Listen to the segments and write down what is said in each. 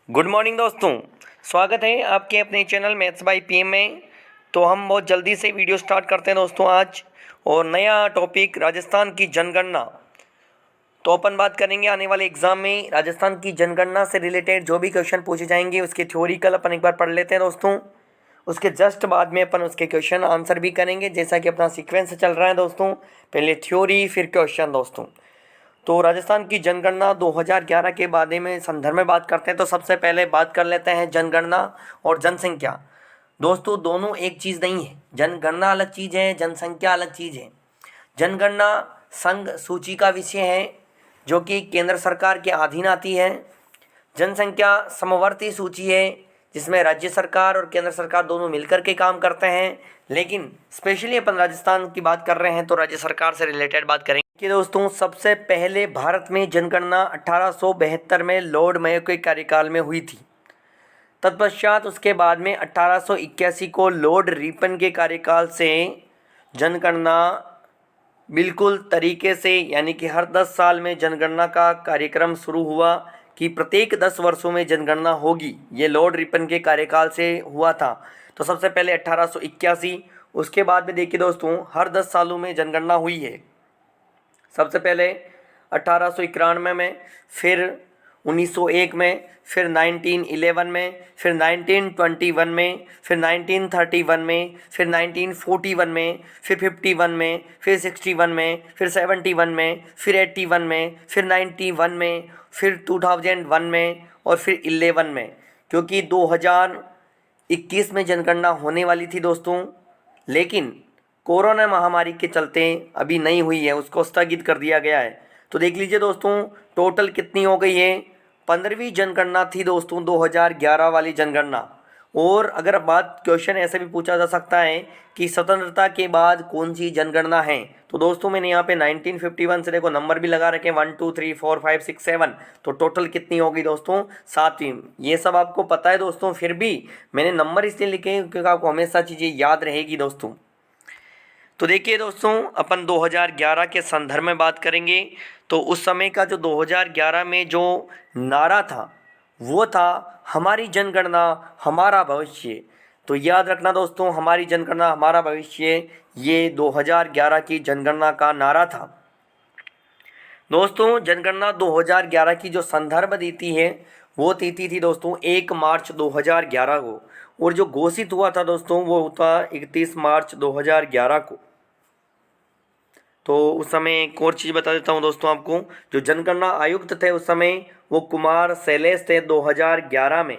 Good morning दोस्तों। स्वागत है आपके अपने चैनल मैथ्स बाय पीएम में। तो हम बहुत जल्दी से वीडियो स्टार्ट करते हैं दोस्तों आज, और नया टॉपिक राजस्थान की जनगणना। तो अपन बात करेंगे आने वाले एग्जाम में राजस्थान की जनगणना से रिलेटेड जो भी क्वेश्चन पूछे जाएंगे उसके थ्योरिकल अपन एक बार पढ़ लेते हैं दोस्तों। उसके जस्ट बाद में अपन उसके क्वेश्चन आंसर भी करेंगे, जैसा कि अपना सीक्वेंस चल रहा है दोस्तों। पहले थ्योरी फिर क्वेश्चन दोस्तों। तो राजस्थान की जनगणना 2011 के बारे में संदर्भ में बात करते हैं। तो सबसे पहले बात कर लेते हैं जनगणना और जनसंख्या। दोस्तों दोनों एक चीज़ नहीं है, जनगणना अलग चीज़ है, जनसंख्या अलग चीज़ है। जनगणना संघ सूची का विषय है जो कि केंद्र सरकार के अधीन आती है। जनसंख्या समवर्ती सूची है जिसमें राज्य सरकार और केंद्र सरकार दोनों मिलकर के काम करते हैं, लेकिन स्पेशली अपन राजस्थान की बात कर रहे हैं तो राज्य सरकार से रिलेटेड बात करेंगे कि दोस्तों सबसे पहले भारत में जनगणना 1872 में लॉर्ड मेयो के कार्यकाल में हुई थी। तत्पश्चात उसके बाद में 1881 को लॉर्ड रिपन के कार्यकाल से जनगणना बिल्कुल तरीके से, यानी कि हर 10 साल में जनगणना का कार्यक्रम शुरू हुआ कि प्रत्येक 10 वर्षों में जनगणना होगी। ये लॉर्ड रिपन के कार्यकाल से हुआ था। तो सबसे पहले 1881, उसके बाद में देखिए दोस्तों हर 10 सालों में जनगणना हुई है। सबसे पहले 1891 में, फिर 1901 में, फिर 1911 में, फिर 1921 में, फिर 1931 में, फिर 1941 में, फिर 51 में, फिर 61 में, फिर 71 में, फिर 81 में, फिर 91 में, फिर 2001 में और फिर 11 में। क्योंकि 2021 में जनगणना होने वाली थी दोस्तों, लेकिन कोरोना महामारी के चलते अभी नहीं हुई है, उसको स्थगित कर दिया गया है। तो देख लीजिए दोस्तों टोटल कितनी हो गई है। 15वीं जनगणना थी दोस्तों 2011 वाली जनगणना। और अगर बात क्वेश्चन ऐसे भी पूछा जा सकता है कि स्वतंत्रता के बाद कौन सी जनगणना है, तो दोस्तों मैंने यहाँ पे 1951 से देखो नंबर भी लगा रखे 1 2 3 4 5 6 7। तो टोटल कितनी होगी दोस्तों 7वीं। ये सब आपको पता है दोस्तों, फिर भी मैंने नंबर इसलिए लिखे क्योंकि आपको हमेशा चीज़ें याद रहेगी दोस्तों। तो देखिए दोस्तों अपन 2011 के संदर्भ में बात करेंगे। तो उस समय का जो 2011 में जो नारा था वो था हमारी जनगणना हमारा भविष्य। तो याद रखना दोस्तों, हमारी जनगणना हमारा भविष्य, ये 2011 की जनगणना का नारा था। दोस्तों जनगणना 2011 की जो संदर्भ दी है वो थी दोस्तों 1 मार्च 2011 को, और जो घोषित हुआ था दोस्तों वो था 31 मार्च 2011 को। तो उस समय एक और चीज़ बता देता हूँ दोस्तों आपको, जो जनगणना आयुक्त थे उस समय वो कुमार शैलेश थे 2011 में,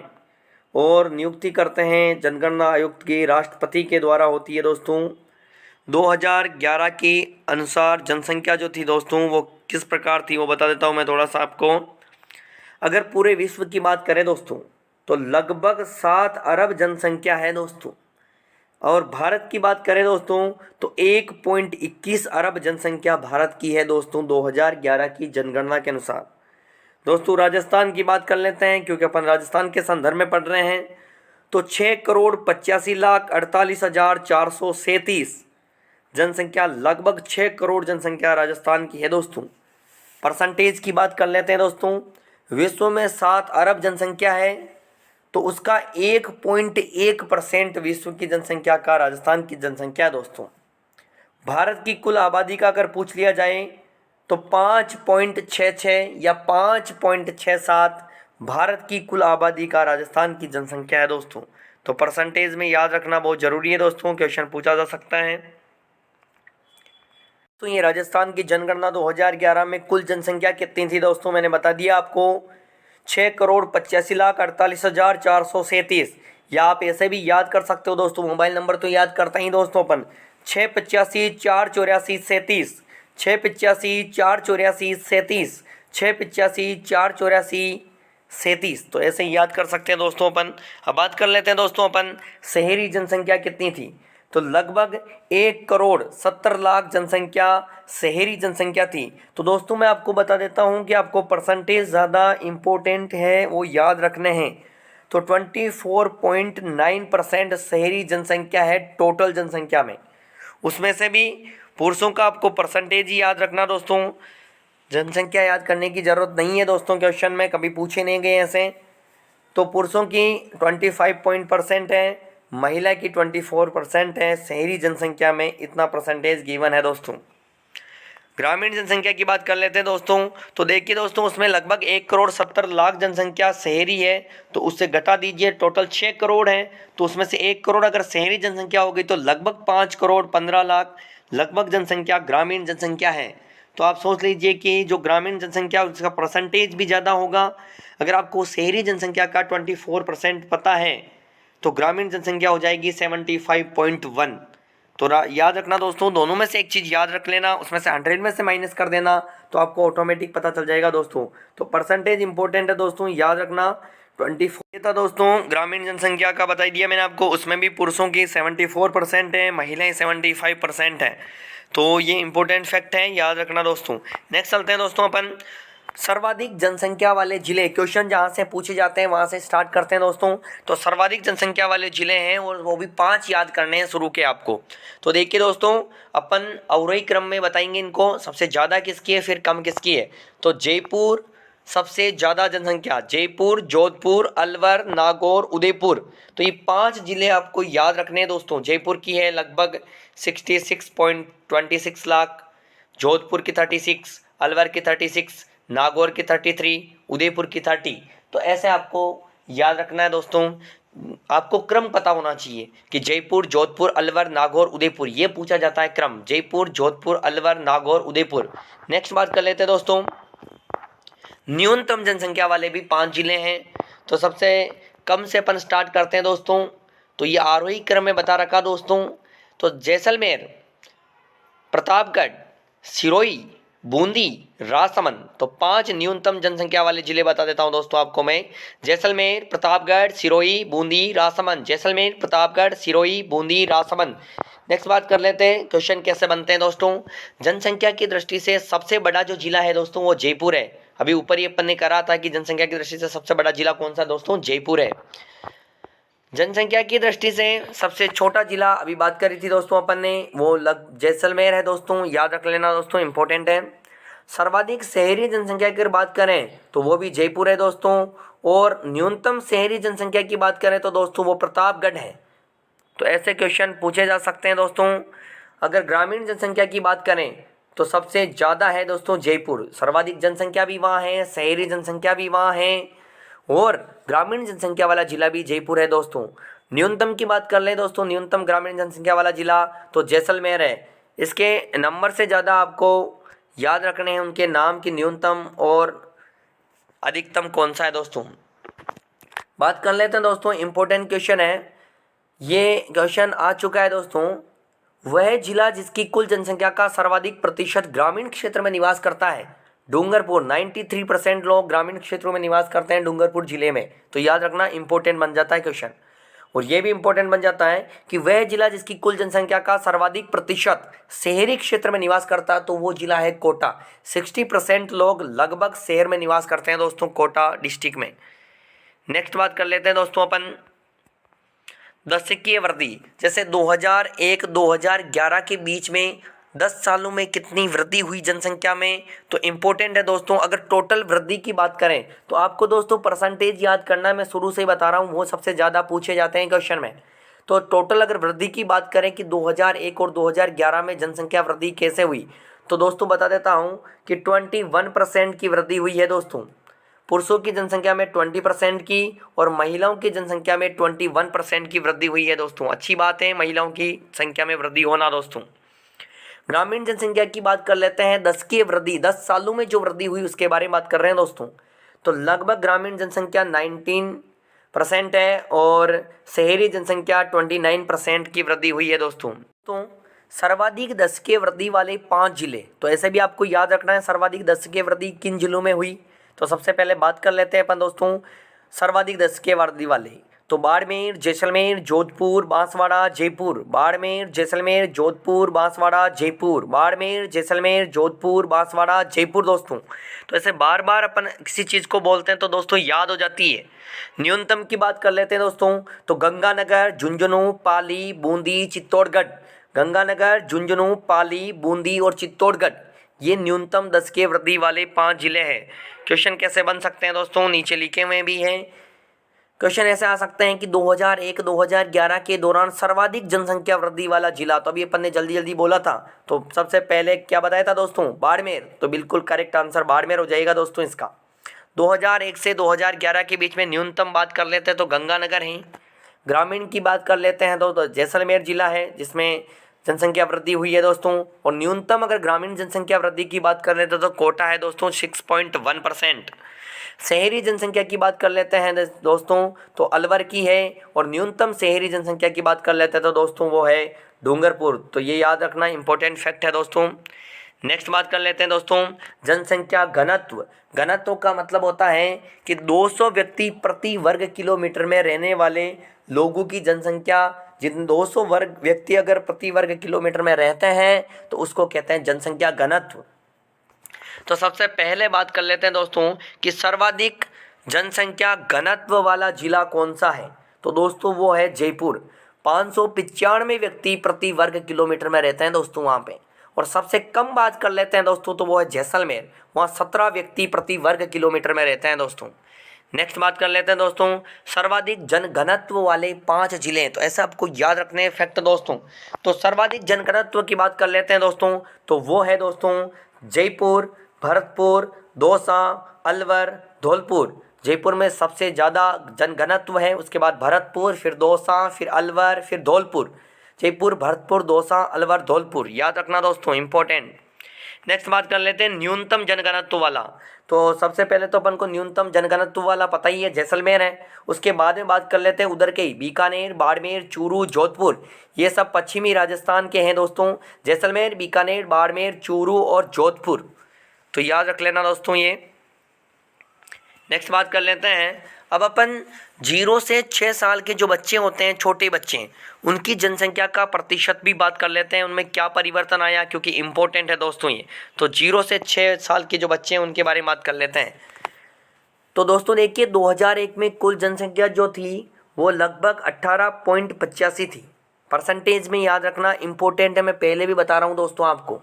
और नियुक्ति करते हैं जनगणना आयुक्त की राष्ट्रपति के द्वारा होती है दोस्तों। 2011 के अनुसार जनसंख्या जो थी दोस्तों वो किस प्रकार थी वो बता देता हूँ मैं थोड़ा सा आपको। अगर पूरे विश्व की बात करें दोस्तों तो लगभग 7 अरब जनसंख्या है दोस्तों, और भारत की बात करें दोस्तों तो 1.21 अरब जनसंख्या भारत की है दोस्तों 2011 की जनगणना के अनुसार। दोस्तों राजस्थान की बात कर लेते हैं क्योंकि अपन राजस्थान के संदर्भ में पढ़ रहे हैं। तो 6,85,48,437 जनसंख्या, लगभग 6 करोड़ जनसंख्या राजस्थान की है दोस्तों। परसेंटेज की बात कर लेते हैं दोस्तों, विश्व में 7 अरब जनसंख्या है तो उसका 1.1% विश्व की जनसंख्या का राजस्थान की जनसंख्या है दोस्तों। भारत की कुल आबादी का अगर पूछ लिया जाए तो 5.66 या 5.67 भारत की कुल आबादी का राजस्थान की जनसंख्या है दोस्तों। तो परसेंटेज में याद रखना बहुत ज़रूरी है दोस्तों, क्वेश्चन पूछा जा सकता है। तो ये राजस्थान की जनगणना 2011 में कुल जनसंख्या कितनी थी दोस्तों, मैंने बता दिया आपको 6,85,48,437। या आप ऐसे भी याद कर सकते हो दोस्तों, मोबाइल नंबर तो याद करते ही दोस्तों अपन 685,484,37, 685,484,37, 685,484,37। तो ऐसे ही याद कर सकते हैं दोस्तों अपन। अब बात कर लेते हैं दोस्तों अपन शहरी जनसंख्या कितनी थी। तो लगभग 1,70,00,000 जनसंख्या शहरी जनसंख्या थी। तो दोस्तों मैं आपको बता देता हूं कि आपको परसेंटेज ज़्यादा इम्पोर्टेंट है वो याद रखने हैं। तो 24.9% शहरी जनसंख्या है टोटल जनसंख्या में। उसमें से भी पुरुषों का आपको परसेंटेज ही याद रखना दोस्तों, जनसंख्या याद करने की ज़रूरत नहीं है दोस्तों, क्वेश्चन में कभी पूछे नहीं गए ऐसे। तो पुरुषों की 25% है, महिला की 24% है। शहरी जनसंख्या में इतना परसेंटेज गिवन है दोस्तों। ग्रामीण जनसंख्या की बात कर लेते हैं दोस्तों। तो देखिए दोस्तों, उसमें लगभग 1,70,00,000 जनसंख्या शहरी है, तो उससे घटा दीजिए, टोटल 6 करोड़ है। तो उसमें से 1 करोड़ अगर शहरी जनसंख्या हो गई तो लगभग 5,15,00,000 लगभग जनसंख्या ग्रामीण जनसंख्या है। तो आप सोच लीजिए कि जो ग्रामीण जनसंख्या उसका परसेंटेज भी ज़्यादा होगा। अगर आपको शहरी जनसंख्या का 24% पता है तो ग्रामीण जनसंख्या हो जाएगी 75.1। तो याद रखना दोस्तों, दोनों में से एक चीज़ याद रख लेना, उसमें से 100 में से माइनस कर देना तो आपको ऑटोमेटिक पता चल जाएगा दोस्तों। तो परसेंटेज इंपॉर्टेंट है दोस्तों, याद रखना। 24 ये था दोस्तों ग्रामीण जनसंख्या का, बता दिया मैंने आपको। उसमें भी पुरुषों की 74% है, महिलाएं 75% है। तो ये इंपॉर्टेंट फैक्ट है, याद रखना दोस्तों। नेक्स्ट चलते हैं दोस्तों अपन सर्वाधिक जनसंख्या वाले जिले। क्वेश्चन जहाँ से पूछे जाते हैं वहाँ से स्टार्ट करते हैं दोस्तों। तो सर्वाधिक जनसंख्या वाले जिले हैं और वो भी 5 याद करने हैं शुरू के आपको। तो देखिए दोस्तों, अपन अवरोही क्रम में बताएंगे इनको, सबसे ज़्यादा किसकी है फिर कम किसकी है। तो जयपुर सबसे ज़्यादा जनसंख्या, जयपुर, जोधपुर, अलवर, नागौर, उदयपुर। तो ये 5 जिले आपको याद रखने हैं दोस्तों। जयपुर की है लगभग 66.26 लाख, जोधपुर की 36, अलवर की 36, नागौर की 33, उदयपुर की 30। तो ऐसे आपको याद रखना है दोस्तों। आपको क्रम पता होना चाहिए कि जयपुर, जोधपुर, अलवर, नागौर, उदयपुर, ये पूछा जाता है क्रम। जयपुर, जोधपुर, अलवर, नागौर, उदयपुर। नेक्स्ट बात कर लेते हैं दोस्तों, न्यूनतम जनसंख्या वाले भी 5 जिले हैं। तो सबसे कम से अपन स्टार्ट करते हैं दोस्तों। तो ये आरोही क्रम में बता रखा दोस्तों। तो जैसलमेर, प्रतापगढ़, सिरोही, बूंदी, राजसमंद। तो 5 न्यूनतम जनसंख्या वाले जिले बता देता हूं दोस्तों आपको मैं। जैसलमेर, प्रतापगढ़, सिरोही, बूंदी, राजसमंद। जैसलमेर, प्रतापगढ़, सिरोही, बूंदी, राजसमंद। नेक्स्ट बात कर लेते हैं, क्वेश्चन कैसे बनते हैं दोस्तों। जनसंख्या की दृष्टि से सबसे बड़ा जो जिला है दोस्तों वो जयपुर है। अभी ऊपर ही अपन ने करा था कि जनसंख्या की दृष्टि से सबसे बड़ा जिला कौन सा दोस्तों, जयपुर है। जनसंख्या की दृष्टि से सबसे छोटा जिला अभी बात करी थी दोस्तों अपन ने, वो जैसलमेर है दोस्तों, याद रख लेना दोस्तों, इंपॉर्टेंट है। सर्वाधिक शहरी जनसंख्या की अगर बात करें तो वो भी जयपुर है दोस्तों। और न्यूनतम शहरी जनसंख्या की बात करें तो दोस्तों वो प्रतापगढ़ है। तो ऐसे क्वेश्चन पूछे जा सकते हैं दोस्तों। अगर ग्रामीण जनसंख्या की बात करें तो सबसे ज़्यादा है दोस्तों जयपुर, सर्वाधिक जनसंख्या भी वहाँ है, शहरी जनसंख्या भी वहाँ है और ग्रामीण जनसंख्या वाला जिला भी जयपुर है दोस्तों। न्यूनतम की बात कर लें दोस्तों, न्यूनतम ग्रामीण जनसंख्या वाला जिला तो जैसलमेर है। इसके नंबर से ज़्यादा आपको याद रखने हैं उनके नाम की न्यूनतम और अधिकतम कौन सा है दोस्तों। बात कर लेते हैं दोस्तों, इंपॉर्टेंट क्वेश्चन है, ये क्वेश्चन आ चुका है दोस्तों। वह जिला जिसकी कुल जनसंख्या का सर्वाधिक प्रतिशत ग्रामीण क्षेत्र में निवास करता है, डूंगरपुर। 93% लोग ग्रामीण क्षेत्रों में निवास करते हैं डूंगरपुर जिले में। तो याद रखना, इंपॉर्टेंट बन जाता है क्वेश्चन। और ये भी इंपॉर्टेंट बन जाता है कि वह जिला जिसकी कुल जनसंख्या का सर्वाधिक प्रतिशत शहरी क्षेत्र में निवास करता है तो वो जिला है कोटा। 60% लोग लगभग शहर में निवास करते हैं दोस्तों, कोटा डिस्ट्रिक्ट में। नेक्स्ट बात कर लेते हैं दोस्तों अपन दशकीय वृद्धि। जैसे 2001-2011 के बीच में 10 सालों में कितनी वृद्धि हुई जनसंख्या में, तो इम्पोर्टेंट है दोस्तों। अगर टोटल वृद्धि की बात करें तो आपको दोस्तों परसेंटेज याद करना है, मैं शुरू से ही बता रहा हूँ, वो सबसे ज़्यादा पूछे जाते हैं क्वेश्चन में। तो टोटल अगर वृद्धि की बात करें कि 2001 और 2011 में जनसंख्या वृद्धि कैसे हुई, तो दोस्तों बता देता हूँ कि 21% की वृद्धि हुई है दोस्तों। पुरुषों की जनसंख्या में 20% की और महिलाओं की जनसंख्या में 21% की वृद्धि हुई है दोस्तों। अच्छी बात है महिलाओं की संख्या में वृद्धि होना दोस्तों। ग्रामीण जनसंख्या की बात कर लेते हैं, दशकीय वृद्धि, 10 सालों में जो वृद्धि हुई उसके बारे में बात कर रहे हैं दोस्तों। तो लगभग ग्रामीण जनसंख्या 19% है और शहरी जनसंख्या 29% की वृद्धि हुई है दोस्तों। तो सर्वाधिक दशकीय वृद्धि वाले 5 जिले, तो ऐसे भी आपको याद रखना है सर्वाधिक दशकीय वृद्धि किन जिलों में हुई। तो सबसे पहले बात कर लेते हैं अपन दोस्तों सर्वाधिक दशकीय वृद्धि वाले। तो बाड़मेर, जैसलमेर, जोधपुर, बांसवाड़ा, जयपुर। बाड़मेर, जैसलमेर, जोधपुर, बांसवाड़ा, जयपुर। बाड़मेर, जैसलमेर, जोधपुर, बांसवाड़ा, जयपुर दोस्तों। तो ऐसे बार बार अपन किसी चीज़ को बोलते हैं तो दोस्तों याद हो जाती है। न्यूनतम की बात कर लेते हैं दोस्तों, तो गंगानगर, झुंझुनू, पाली, बूंदी, चित्तौड़गढ़। गंगानगर, झुंझुनू, पाली, बूंदी और चित्तौड़गढ़, ये न्यूनतम दशकीय वृद्धि वाले 5 जिले हैं। क्वेश्चन कैसे बन सकते हैं दोस्तों, नीचे लिखे हुए भी हैं। क्वेश्चन ऐसे आ सकते हैं कि 2001-2011 के दौरान सर्वाधिक जनसंख्या वृद्धि वाला जिला, तो अभी अपन ने जल्दी जल्दी बोला था, तो सबसे पहले क्या बताया था दोस्तों, बाड़मेर। तो बिल्कुल करेक्ट आंसर बाड़मेर हो जाएगा दोस्तों इसका। 2001 से 2011 के बीच में न्यूनतम बात कर लेते हैं तो गंगानगर है। ग्रामीण की बात कर लेते हैं तो जैसलमेर जिला है जिसमें जनसंख्या वृद्धि हुई है दोस्तों। और न्यूनतम अगर ग्रामीण जनसंख्या वृद्धि की बात कर लेते हैं तो कोटा है दोस्तों 6.1%। शहरी जनसंख्या की बात कर लेते हैं दोस्तों तो अलवर की है। और न्यूनतम शहरी जनसंख्या की बात कर लेते हैं तो दोस्तों वो है डूंगरपुर। तो ये याद रखना इंपॉर्टेंट फैक्ट है दोस्तों। नेक्स्ट बात कर लेते हैं दोस्तों जनसंख्या घनत्व। घनत्व का मतलब होता है कि 200 व्यक्ति प्रति वर्ग किलोमीटर में रहने वाले लोगों की जनसंख्या, जिन 200 वर्ग व्यक्ति अगर प्रति वर्ग किलोमीटर में रहते हैं तो उसको कहते हैं जनसंख्या घनत्व। तो सबसे पहले बात कर लेते हैं दोस्तों कि सर्वाधिक जनसंख्या घनत्व वाला जिला कौन सा है। तो दोस्तों वो है जयपुर। 595 व्यक्ति प्रति वर्ग किलोमीटर में रहते हैं दोस्तों वहाँ पे। और सबसे कम बात कर लेते हैं दोस्तों तो वो है जैसलमेर, वहाँ 17 व्यक्ति प्रति वर्ग किलोमीटर में रहते हैं दोस्तों। नेक्स्ट बात कर लेते हैं दोस्तों सर्वाधिक जनघनत्व वाले 5 जिले। तो ऐसा आपको याद रखने हैं फैक्ट दोस्तों। तो सर्वाधिक जनघनत्व की बात कर लेते हैं दोस्तों तो वो है दोस्तों जयपुर, भरतपुर, दौसा, अलवर, धौलपुर। जयपुर में सबसे ज़्यादा जनघनत्व है, उसके बाद भरतपुर, फिर दौसा, फिर अलवर, फिर धौलपुर। जयपुर, भरतपुर, दौसा, अलवर, धौलपुर याद रखना दोस्तों इंपॉर्टेंट। नेक्स्ट बात कर लेते हैं न्यूनतम जनघनत्व वाला। तो सबसे पहले तो अपन को न्यूनतम जनघनत्व वाला पता ही है जैसलमेर है। उसके बाद में बात कर लेते हैं उधर के ही बीकानेर, बाड़मेर, चूरू, जोधपुर। ये सब पश्चिमी राजस्थान के हैं दोस्तों, जैसलमेर, बीकानेर, बाड़मेर, चूरू और जोधपुर। तो याद रख लेना दोस्तों ये। नेक्स्ट बात कर लेते हैं अब अपन 0 से 6 साल के जो बच्चे होते हैं, छोटे बच्चे, उनकी जनसंख्या का प्रतिशत भी बात कर लेते हैं, उनमें क्या परिवर्तन आया, क्योंकि इम्पोर्टेंट है दोस्तों ये। तो 0 से 6 साल के जो बच्चे हैं उनके बारे में बात कर लेते हैं। तो दोस्तों देखिए 2001 में कुल जनसंख्या जो थी वो लगभग 18.85 थी। परसेंटेज में याद रखना इम्पोर्टेंट है, मैं पहले भी बता रहा हूँ दोस्तों आपको।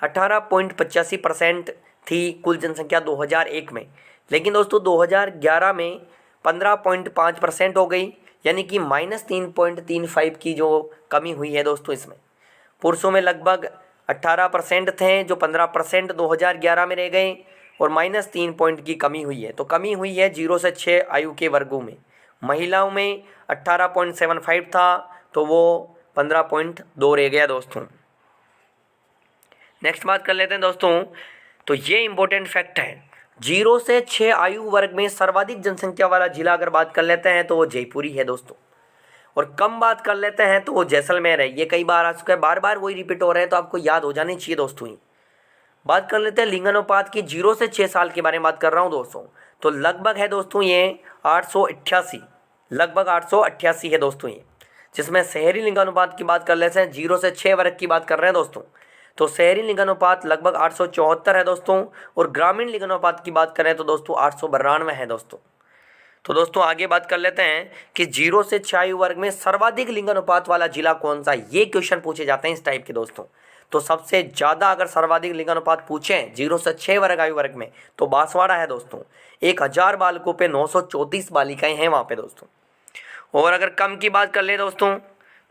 18.85% थी कुल जनसंख्या 2001 में। लेकिन दोस्तों 2011 में 15.5% हो गई, यानी कि -3.35 की जो कमी हुई है दोस्तों इसमें। पुरुषों में लगभग 18% थे जो 15% 2011 में रह गए और -3 पॉइंट की कमी हुई है। तो कमी हुई है 0 से 6 आयु के वर्गों में। महिलाओं में 18.75 था तो वो 15.2 रह गया दोस्तों। नेक्स्ट बात कर लेते हैं दोस्तों तो ये इंपॉर्टेंट फैक्ट है, 0 से 6 आयु वर्ग में सर्वाधिक जनसंख्या वाला जिला अगर बात कर लेते हैं तो वो जयपुर ही है दोस्तों। और कम बात कर लेते हैं तो वो जैसलमेर है। ये कई बार आ चुका है, बार बार वही रिपीट हो रहे हैं तो आपको याद हो जाने चाहिए दोस्तों। ही बात कर लेते हैं लिंगानुपात की, 0 से 6 साल के बारे में बात कर रहा हूँ दोस्तों। तो लगभग है दोस्तों ये 888, लगभग 888 है दोस्तों ये। जिसमें शहरी लिंगानुपात की बात कर लेते हैं, 0 से 6 वर्ग की बात कर रहे हैं दोस्तों, तो शहरी लिंगानुपात लगभग 874 है दोस्तों। और ग्रामीण लिंगानुपात की बात करें तो दोस्तों 892 है दोस्तों। तो दोस्तों आगे बात कर लेते हैं कि 0 से 6 आयु वर्ग में सर्वाधिक लिंगानुपात वाला जिला कौन सा है। ये क्वेश्चन पूछे जाते हैं इस टाइप के दोस्तों। तो सबसे ज़्यादा अगर सर्वाधिक लिंगानुपात पूछें 0 से 6 वर्ग आयु वर्ग में तो बांसवाड़ा है दोस्तों। 1000 बालकों पे 934 बालिकाएं हैं वहाँ पे दोस्तों। और अगर कम की बात कर ले दोस्तों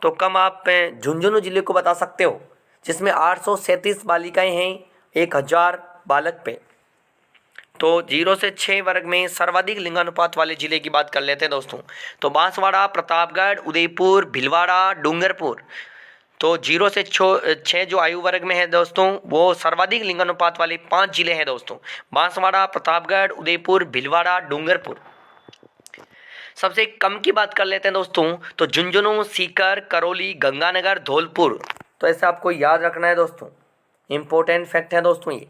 तो कम आप झुंझुनू जिले को बता सकते हो, जिसमें 837 बालिकाएं हैं 1000 बालक पे। तो 0 से 6 वर्ग में सर्वाधिक लिंगानुपात वाले जिले की बात कर लेते हैं दोस्तों। तो बांसवाड़ा, प्रतापगढ़, उदयपुर, भीलवाड़ा, डूंगरपुर। तो 0 से 6 जो आयु वर्ग में है दोस्तों वो सर्वाधिक लिंगानुपात वाले 5 जिले हैं दोस्तों, बांसवाड़ा, प्रतापगढ़, उदयपुर, भीलवाड़ा, डूंगरपुर। सबसे कम की बात कर लेते हैं दोस्तों तो झुंझुनू, सीकर, करौली, गंगानगर, धौलपुर। तो ऐसे आपको याद रखना है दोस्तों, इंपॉर्टेंट फैक्ट है दोस्तों ये।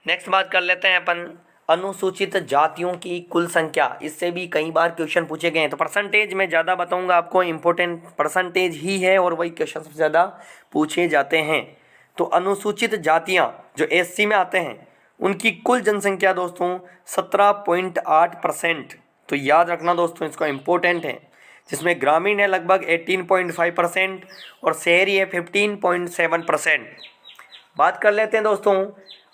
नेक्स्ट बात कर लेते हैं अपन अनुसूचित जातियों की कुल संख्या। इससे भी कई बार क्वेश्चन पूछे गए हैं, तो परसेंटेज में ज़्यादा बताऊंगा आपको, इंपॉर्टेंट परसेंटेज ही है और वही क्वेश्चन सबसे ज़्यादा पूछे जाते हैं। तो अनुसूचित जातियाँ जो SC में आते हैं उनकी कुल जनसंख्या दोस्तों 17.8%। तो याद रखना दोस्तों इसको, इम्पोर्टेंट है। जिसमें ग्रामीण है लगभग 18.5% और शहरी है 15.7%। बात कर लेते हैं दोस्तों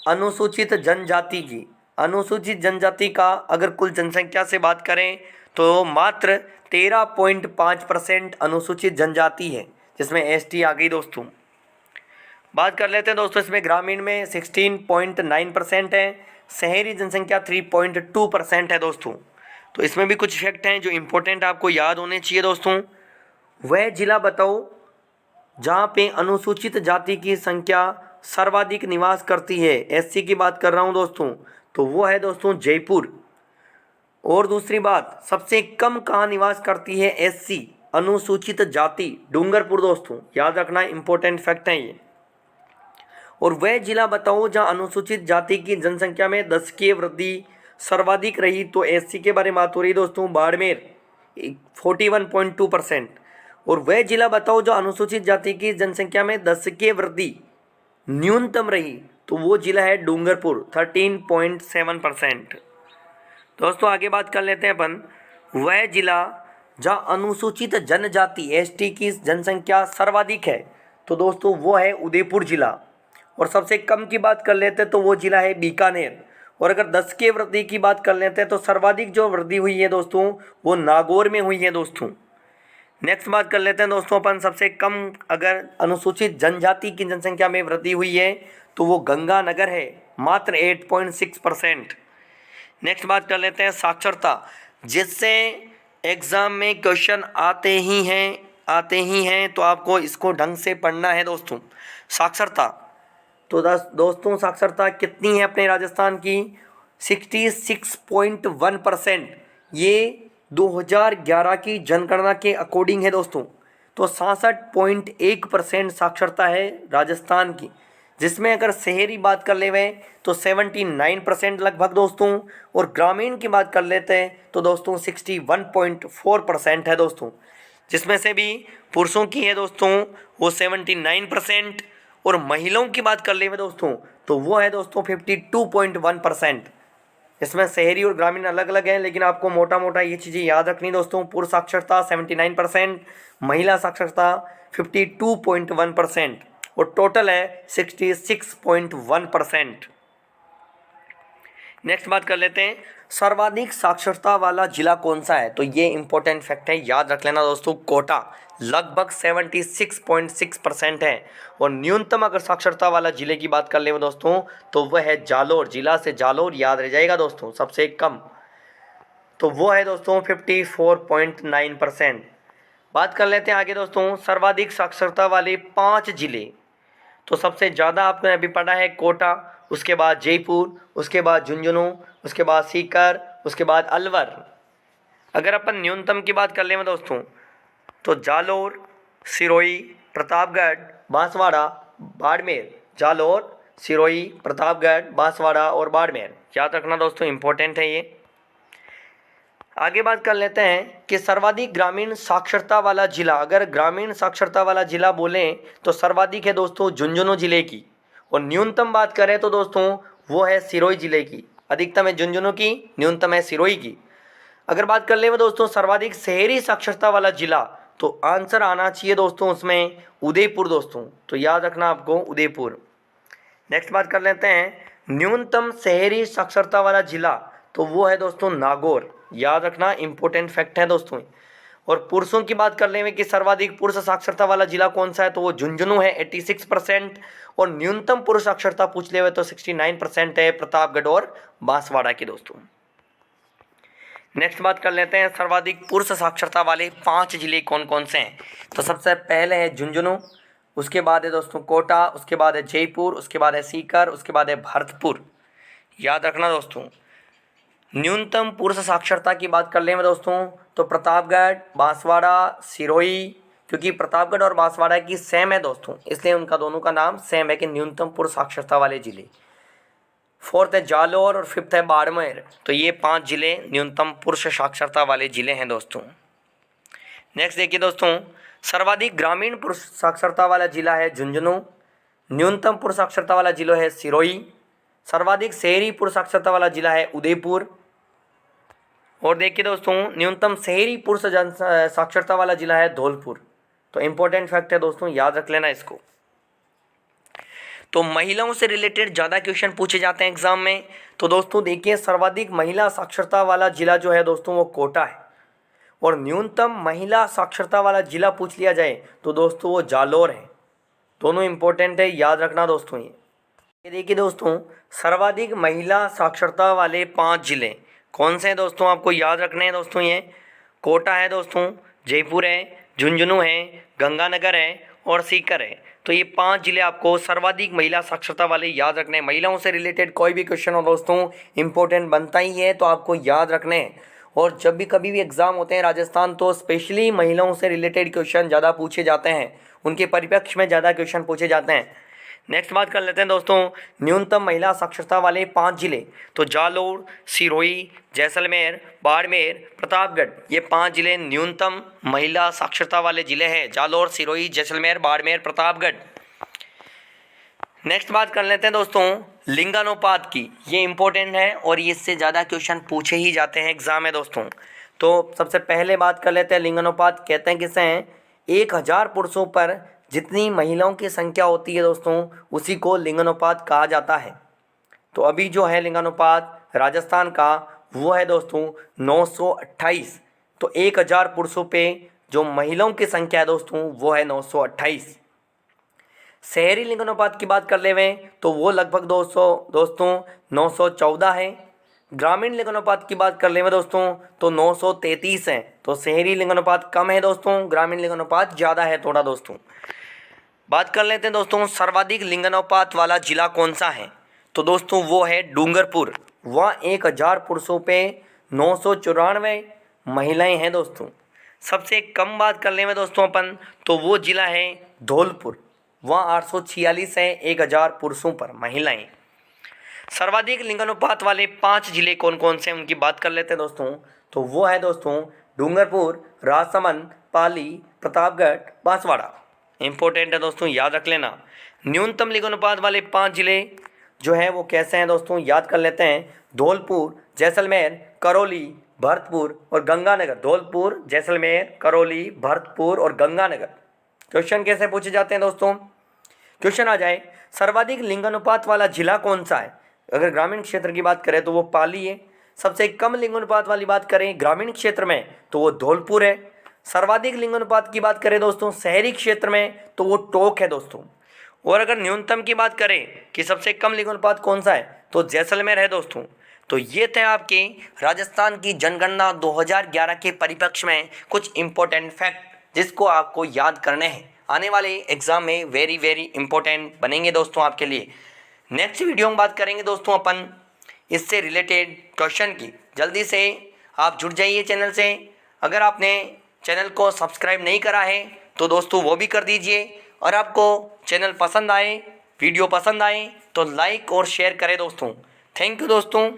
अनुसूचित जनजाति की। अनुसूचित जनजाति का अगर कुल जनसंख्या से बात करें तो मात्र 13.5% अनुसूचित जनजाति है, जिसमें एसटी आ गई दोस्तों। बात कर लेते हैं दोस्तों, इसमें ग्रामीण में 16.9% है, शहरी जनसंख्या 3.2% है दोस्तों। तो इसमें भी कुछ फैक्ट हैं जो इम्पोर्टेंट आपको याद होने चाहिए दोस्तों। वह जिला बताओ जहाँ पे अनुसूचित जाति की संख्या सर्वाधिक निवास करती है, एससी की बात कर रहा हूँ दोस्तों, तो वो है दोस्तों जयपुर। और दूसरी बात, सबसे कम कहाँ निवास करती है एससी अनुसूचित जाति, डूंगरपुर दोस्तों, याद रखना, इंपॉर्टेंट फैक्ट है ये। और वह जिला बताओ जहाँ अनुसूचित जाति की जनसंख्या में 10 की वृद्धि सर्वाधिक रही, तो एससी के बारे में बात हो रही दोस्तों, बाड़मेर 41.2%। और वह जिला बताओ जो अनुसूचित जाति की जनसंख्या में 10 की वृद्धि न्यूनतम रही, तो वो जिला है डूंगरपुर 13.7%। दोस्तों आगे बात कर लेते हैं अपन, वह जिला जहाँ अनुसूचित जनजाति एसटी की जनसंख्या सर्वाधिक है, तो दोस्तों वो है उदयपुर जिला। और सबसे कम की बात कर लेते हैं तो वो जिला है बीकानेर। और अगर 10 के वृद्धि की बात कर लेते हैं तो सर्वाधिक जो वृद्धि हुई है दोस्तों वो नागौर में हुई है दोस्तों। नेक्स्ट बात कर लेते हैं दोस्तों अपन, सबसे कम अगर अनुसूचित जनजाति की जनसंख्या में वृद्धि हुई है तो वो गंगानगर है, मात्र 8.6%। नेक्स्ट बात कर लेते हैं साक्षरता, जिससे एग्ज़ाम में क्वेश्चन आते ही हैं तो आपको इसको ढंग से पढ़ना है दोस्तों। साक्षरता, तो दोस्तों साक्षरता कितनी है अपने राजस्थान की, 66.1%। ये 2011 की जनगणना के अकॉर्डिंग है दोस्तों। तो 66.1% साक्षरता है राजस्थान की, जिसमें अगर शहरी बात कर ले हुए तो 79% लगभग दोस्तों, और ग्रामीण की बात कर लेते हैं तो दोस्तों 61.4% है दोस्तों, जिसमें से भी पुरुषों की है दोस्तों वो 79%, और महिलाओं की बात कर ले हुए दोस्तों तो वो है दोस्तों 52.1%। इसमें शहरी और ग्रामीण अलग अलग हैं, लेकिन आपको मोटा मोटा ये चीज़ें याद रखनी दोस्तों। पुरुष साक्षरता 79%, महिला साक्षरता 52.1%, और टोटल है 66.1%। नेक्स्ट बात कर लेते हैं, सर्वाधिक साक्षरता वाला जिला कौन सा है, तो ये इंपॉर्टेंट फैक्ट है, याद रख लेना दोस्तों, कोटा लगभग 76.6% है। और न्यूनतम अगर साक्षरता वाला जिले की बात कर ले दोस्तों तो वह है जालोर, जिला से जालोर याद रह जाएगा दोस्तों, सबसे कम तो वो है दोस्तों 54.9%। बात कर लेते हैं आगे दोस्तों, सर्वाधिक साक्षरता वाले 5 जिले, तो सबसे ज़्यादा आपने अभी पढ़ा है कोटा, उसके बाद जयपुर, उसके बाद झुंझुनू, उसके बाद सीकर, उसके बाद अलवर। अगर अपन न्यूनतम की बात कर लें दोस्तों तो जालोर, सिरोही, प्रतापगढ़, बांसवाड़ा, बाड़मेर, जालोर, सिरोही, प्रतापगढ़, बांसवाड़ा और बाड़मेर, याद रखना दोस्तों, इम्पोर्टेंट है ये। आगे बात कर लेते हैं कि सर्वाधिक ग्रामीण साक्षरता वाला जिला, अगर ग्रामीण साक्षरता वाला जिला बोलें तो सर्वाधिक है दोस्तों झुंझुनू जिले की, और न्यूनतम बात करें तो दोस्तों वो है सिरोही जिले की। अधिकतम है झुंझुनू की, न्यूनतम है सिरोही की। अगर बात कर ले दोस्तों सर्वाधिक शहरी साक्षरता वाला जिला, तो आंसर आना चाहिए दोस्तों उसमें उदयपुर दोस्तों, तो याद रखना आपको उदयपुर। नेक्स्ट बात कर लेते हैं न्यूनतम शहरी साक्षरता वाला जिला, तो वो है दोस्तों नागौर, याद रखना, इंपॉर्टेंट फैक्ट है दोस्तों। और पुरुषों की बात कर लें कि सर्वाधिक पुरुष साक्षरता वाला जिला कौन सा है, तो वो झुंझुनू है 86%, और न्यूनतम पुरुष साक्षरता पूछ ले हुए तो 69% है प्रतापगढ़ और बांसवाड़ा की दोस्तों। नेक्स्ट बात कर लेते हैं सर्वाधिक पुरुष साक्षरता वाले 5 जिले कौन कौन से हैं, तो सबसे पहले है झुंझुनू, उसके बाद है दोस्तों कोटा, उसके बाद है जयपुर, उसके बाद है सीकर, उसके बाद है भरतपुर, याद रखना दोस्तों। न्यूनतम पुरुष साक्षरता की बात कर लें दोस्तों तो प्रतापगढ़, बांसवाड़ा, सिरोही, क्योंकि प्रतापगढ़ और बांसवाड़ा की सेम है दोस्तों, इसलिए उनका दोनों का नाम सेम है कि न्यूनतम पुरुष साक्षरता वाले जिले। 4th है जालोर और 5th है बाड़मेर, तो ये 5 जिले न्यूनतम पुरुष साक्षरता वाले जिले हैं दोस्तों। नेक्स्ट देखिए दोस्तों, सर्वाधिक ग्रामीण पुरुष साक्षरता वाला जिला है झुंझुनू, न्यूनतम पुरुष साक्षरता वाला जिला है सिरोही, सर्वाधिक शहरी पुरुष साक्षरता वाला जिला है उदयपुर, और देखिए दोस्तों न्यूनतम शहरी पुरुष साक्षरता वाला जिला है धौलपुर। तो इम्पोर्टेंट फैक्ट है दोस्तों, याद रख लेना इसको। तो महिलाओं से रिलेटेड ज़्यादा क्वेश्चन पूछे जाते हैं एग्जाम में। तो दोस्तों देखिए, सर्वाधिक महिला साक्षरता वाला जिला जो है दोस्तों वो कोटा है, और न्यूनतम महिला साक्षरता वाला जिला पूछ लिया जाए तो दोस्तों वो जालोर है। दोनों इंपॉर्टेंट है, याद रखना दोस्तों। ये देखिए दोस्तों, सर्वाधिक महिला साक्षरता वाले 5 जिले कौन से हैं दोस्तों, आपको याद रखने हैं दोस्तों। ये कोटा है दोस्तों, जयपुर है, झुंझुनू है, गंगानगर है और सीकर है। तो ये 5 जिले आपको सर्वाधिक महिला साक्षरता वाले याद रखने हैं। महिलाओं से रिलेटेड कोई भी क्वेश्चन हो दोस्तों इंपॉर्टेंट बनता ही है, तो आपको याद रखने हैं। और जब भी कभी भी एग्ज़ाम होते हैं राजस्थान, तो स्पेशली महिलाओं से रिलेटेड क्वेश्चन ज़्यादा पूछे जाते हैं, उनके परिप्रेक्ष्य में ज़्यादा क्वेश्चन पूछे जाते हैं। नेक्स्ट बात कर लेते हैं दोस्तों, न्यूनतम महिला साक्षरता वाले 5 जिले। तो जालोर, सिरोही, जैसलमेर, बाड़मेर, प्रतापगढ़, ये 5 जिले न्यूनतम महिला साक्षरता वाले जिले हैं। जालोर, सिरोही, जैसलमेर, बाड़मेर, प्रतापगढ़। नेक्स्ट बात कर लेते हैं दोस्तों लिंगानुपात की। ये इंपॉर्टेंट है और इससे ज़्यादा क्वेश्चन पूछे ही जाते हैं एग्जाम में दोस्तों। तो सबसे पहले बात कर लेते हैं लिंगानुपात कहते हैं किसे हैं। 1000 पुरुषों पर जितनी महिलाओं की संख्या होती है दोस्तों, उसी को लिंगानुपात कहा जाता है। तो अभी जो है लिंगानुपात राजस्थान का वो है दोस्तों 928। तो 1000 पुरुषों पे जो महिलाओं की संख्या है दोस्तों वो है 928। शहरी लिंगानुपात की बात कर ले में तो वो लगभग दोस्तों 914 है। ग्रामीण लिंगानुपात की बात कर ले में दोस्तों तो 933 है। तो शहरी लिंगानुपात कम है दोस्तों, ग्रामीण लिंगानुपात ज़्यादा है थोड़ा दोस्तों। बात कर लेते हैं दोस्तों सर्वाधिक लिंगानुपात वाला जिला कौन सा है। तो दोस्तों वो है डूंगरपुर। वहाँ 1000 पुरुषों पे 994 महिलाएं हैं दोस्तों। सबसे कम बात कर ले में दोस्तों अपन तो वो जिला है धौलपुर। वहाँ 846 है 1000 पुरुषों पर महिलाएं। सर्वाधिक लिंगानुपात वाले 5 जिले कौन कौन से हैं उनकी बात कर लेते हैं दोस्तों। तो वो है दोस्तों डूंगरपुर, राजसमंद, पाली, प्रतापगढ़, बांसवाड़ा। इंपॉर्टेंट है दोस्तों, याद रख लेना। न्यूनतम लिंगानुपात वाले 5 जिले जो हैं वो कैसे हैं दोस्तों, याद कर लेते हैं। धौलपुर, जैसलमेर, करौली, भरतपुर और गंगानगर। धौलपुर, जैसलमेर, करौली, भरतपुर और गंगानगर। क्वेश्चन कैसे पूछे जाते हैं दोस्तों। क्वेश्चन आ जाए सर्वाधिक लिंगानुपात वाला जिला कौन सा है। अगर ग्रामीण क्षेत्र की बात करें तो वो पाली है। सबसे कम लिंगानुपात वाली बात करें ग्रामीण क्षेत्र में तो वो धौलपुर है। सर्वाधिक लिंगानुपात की बात करें दोस्तों शहरी क्षेत्र में तो वो टोंक है दोस्तों। और अगर न्यूनतम की बात करें कि सबसे कम लिंगानुपात कौन सा है तो जैसलमेर है दोस्तों। तो ये थे आपके राजस्थान की जनगणना 2011 के परिप्रेक्ष्य में कुछ इंपॉर्टेंट फैक्ट जिसको आपको याद करने हैं। आने वाले एग्जाम में वेरी वेरी इंपॉर्टेंट बनेंगे दोस्तों आपके लिए। नेक्स्ट वीडियो में बात करेंगे दोस्तों अपन इससे रिलेटेड क्वेश्चन की। जल्दी से आप जुड़ जाइए चैनल से। अगर आपने चैनल को सब्सक्राइब नहीं करा है तो दोस्तों वो भी कर दीजिए। और आपको चैनल पसंद आए, वीडियो पसंद आए तो लाइक और शेयर करें दोस्तों। थैंक यू दोस्तों।